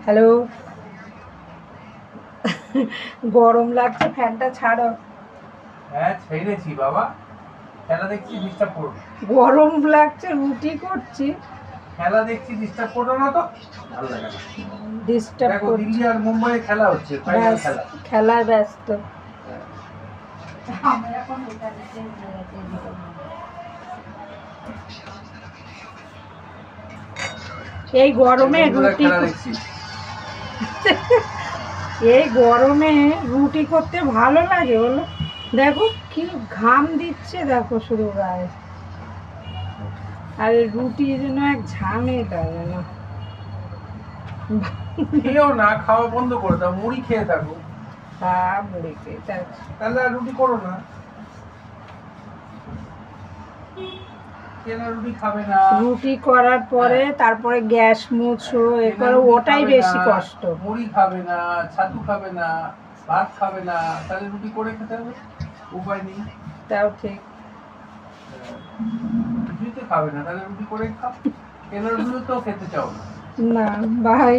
Hello, গরম লাগছে, ফ্যানটা ছাড়ো। হ্যাঁ ছেড়েছি বাবা, খেলা দেখছি, ডিস্টার্ব করো। গরম লাগছে, রুটি করছি। খেলা দেখছি, ডিস্টার্ব করো না তো, ভালো লাগে না। ডিস্টার্ব দেখো করছি, দিল্লি আর মুম্বাই খেলা হচ্ছে, ফাইনাল খেলা। খেলায় ব্যস্ত। এই গরমে রুটি এই গরমে রুটি করতে ভালো লাগে বলো? দেখো কি ঘাম দিচ্ছে, দেখো শুধু গায়ে। আর রুটি যেন এক ঝামেলা যেন। খেয়েও না, খাওয়া বন্ধ করে দাও, মুড়ি খেয়ে থাকো। হ্যাঁ, মুড়ি খেয়ে থাকো। তাহলে আর রুটি করো না। কেনা রুটি খাবে না। রুটি করার পরে তারপরে গ্যাস মুছো, এরপরে ওটাই বেশি কষ্ট। মুড়ি খাবে না, ছাতু খাবে না, ভাত খাবে না, তাহলে রুটি করে খেতে হবে, উপায় নেই। তাও ঠিক। কিছুই তো খাবে না, তাহলে রুটি করে খাও। কেনা রুটি তো খেতে চাও না। না, বাই।